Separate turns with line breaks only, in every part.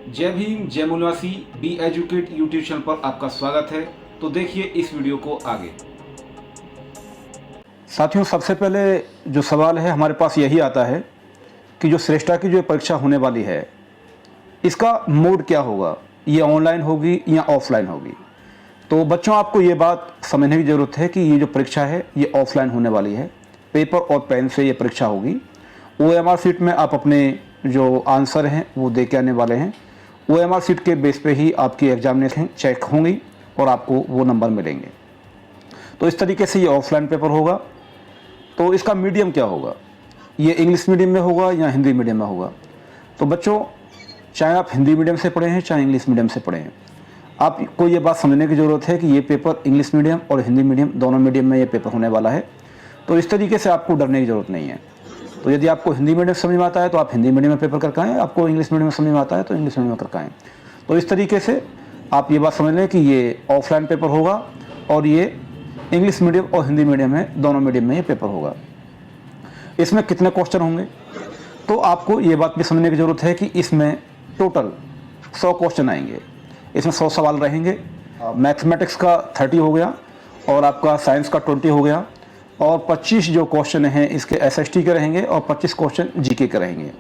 जय भीम जय मूलवासी B educate YouTube channel पर आपका स्वागत है। तो देखिए इस वीडियो को आगे।
साथियों, सबसे पहले जो सवाल है हमारे पास यही आता है कि जो श्रेष्ठा की जो परीक्षा होने वाली है इसका मोड क्या होगा, ये ऑनलाइन होगी या ऑफलाइन होगी। तो बच्चों, आपको ये बात समझने की ज़रूरत है कि ये जो परीक्षा है ये ऑफलाइन होने वाली है। पेपर और पेन से ये परीक्षा होगी। OMR सीट में आप अपने जो आंसर हैं वो दे के आने वाले हैं। OMR सीट के बेस पे ही आपकी एग्जामिनेशन चेक होंगी और आपको वो नंबर मिलेंगे। तो इस तरीके से ये ऑफलाइन पेपर होगा। तो इसका मीडियम क्या होगा, ये इंग्लिश मीडियम में होगा या हिंदी मीडियम में होगा। तो बच्चों, चाहे आप हिंदी मीडियम से पढ़े हैं चाहे इंग्लिश मीडियम से पढ़े हैं, आपको ये बात समझने की ज़रूरत है कि ये पेपर इंग्लिश मीडियम और हिंदी मीडियम दोनों मीडियम में ये पेपर होने वाला है। तो इस तरीके से आपको डरने की ज़रूरत नहीं है। तो यदि आपको हिंदी मीडियम समझ में आता है तो आप हिंदी मीडियम में पेपर करके आएँ, आपको इंग्लिश मीडियम में समझ में आता है तो इंग्लिश मीडियम में करके आएँ। तो इस तरीके से आप ये बात समझ लें कि ये ऑफलाइन पेपर होगा और ये इंग्लिश मीडियम और हिंदी मीडियम में दोनों मीडियम में ये पेपर होगा। इसमें कितने क्वेश्चन होंगे, तो आपको ये बात भी समझने की ज़रूरत है कि इसमें टोटल 100 क्वेश्चन आएंगे। इसमें 100 सवाल रहेंगे। मैथमेटिक्स का 30 हो गया और आपका साइंस का 20 हो गया और 25 जो क्वेश्चन हैं इसके SST के रहेंगे और 25 क्वेश्चन GK के रहेंगे।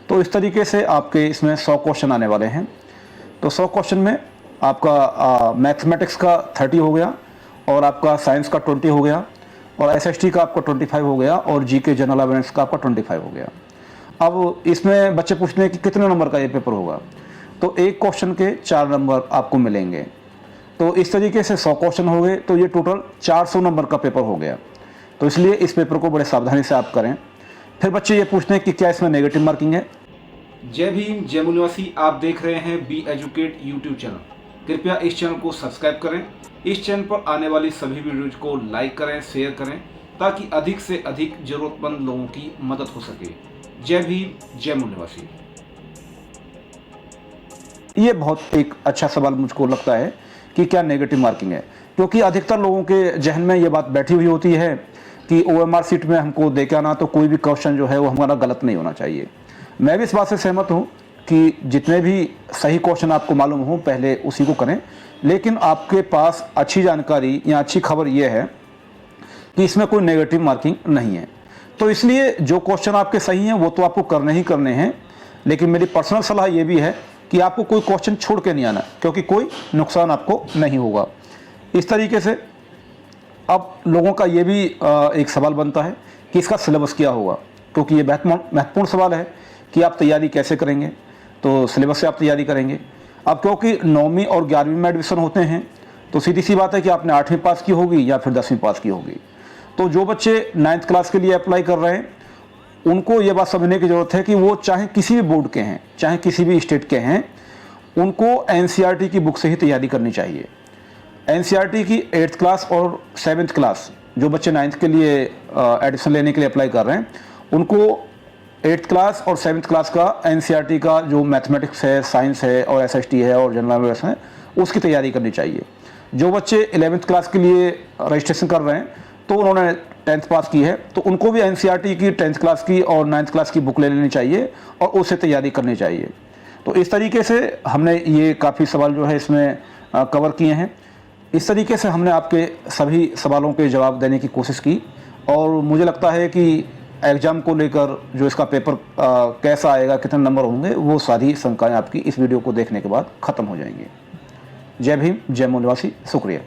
तो इस तरीके से आपके इसमें 100 क्वेश्चन आने वाले हैं। तो 100 क्वेश्चन में आपका मैथमेटिक्स का 30 हो गया और आपका साइंस का 20 हो गया और SST का आपका 25 हो गया और GK जनरल अवेयरनेस का आपका 25 हो गया। अब इसमें बच्चे पूछते हैं कि कितने नंबर का ये पेपर होगा, तो एक क्वेश्चन के 4 नंबर आपको मिलेंगे। तो इस तरीके से 100 क्वेश्चन हो गए, तो ये टोटल 400 नंबर का पेपर हो गया। तो इसलिए इस पेपर को बड़े सावधानी से आप करें। फिर बच्चे ये पूछते हैं कि क्या इसमें नेगेटिव मार्किंग है।
जय भीम जय मूलवासी, आप देख रहे हैं बी एजुकेट यूट्यूब चैनल। कृपया इस चैनल को सब्सक्राइब करें। इस चैनल पर आने वाली सभी वीडियोज को लाइक करें, शेयर करें, ताकि अधिक से अधिक जरूरतमंद लोगों की मदद हो सके। जय भीम जय मूलवासी।
ये बहुत एक अच्छा सवाल मुझको लगता है कि क्या नेगेटिव मार्किंग है, क्योंकि अधिकतर लोगों के जहन में ये बात बैठी हुई होती है कि OMR सीट में हमको दे के आना, तो कोई भी क्वेश्चन जो है वो हमारा गलत नहीं होना चाहिए। मैं भी इस बात से सहमत हूँ कि जितने भी सही क्वेश्चन आपको मालूम हो पहले उसी को करें, लेकिन आपके पास अच्छी जानकारी या अच्छी खबर ये है कि इसमें कोई नेगेटिव मार्किंग नहीं है। तो इसलिए जो क्वेश्चन आपके सही हैं वो तो आपको करने ही करने हैं, लेकिन मेरी पर्सनल सलाह ये भी है कि आपको कोई क्वेश्चन छोड़ के नहीं आना, क्योंकि कोई नुकसान आपको नहीं होगा। इस तरीके से अब लोगों का ये भी एक सवाल बनता है कि इसका सिलेबस क्या होगा, क्योंकि ये महत्वपूर्ण सवाल है कि आप तैयारी कैसे करेंगे। तो सिलेबस से आप तैयारी करेंगे। अब क्योंकि 9वीं और 11वीं में एडमिशन होते हैं, तो सीधी सी बात है कि आपने 8वीं पास की होगी या फिर 10वीं पास की होगी। तो जो बच्चे 9th क्लास के लिए अप्लाई कर रहे हैं उनको ये बात समझने की ज़रूरत है कि वो चाहे किसी भी बोर्ड के हैं चाहे किसी भी स्टेट के हैं, उनको NCERT की बुक से ही तैयारी करनी चाहिए। NCERT की 8th क्लास और 7th क्लास जो बच्चे 9th के लिए एडमिशन लेने के लिए अप्लाई कर रहे हैं, उनको 8th क्लास और 7th क्लास का NCERT का जो मैथमेटिक्स है, साइंस है और SST है और जनरल अवेयरनेस है, उसकी तैयारी करनी चाहिए। जो बच्चे 11th क्लास के लिए रजिस्ट्रेशन कर रहे हैं तो उन्होंने 10th पास की है, तो उनको भी NCERT की 10th क्लास की और 9th क्लास की बुक ले लेनी चाहिए और उससे तैयारी करनी चाहिए। तो इस तरीके से हमने ये काफ़ी सवाल जो है इसमें कवर किए हैं। इस तरीके से हमने आपके सभी सवालों के जवाब देने की कोशिश की और मुझे लगता है कि एग्ज़ाम को लेकर जो इसका पेपर कैसा आएगा, कितने नंबर होंगे, वो सारी शंकाएँ आपकी इस वीडियो को देखने के बाद ख़त्म हो जाएंगी। जय भीम जय मूलवासी, शुक्रिया।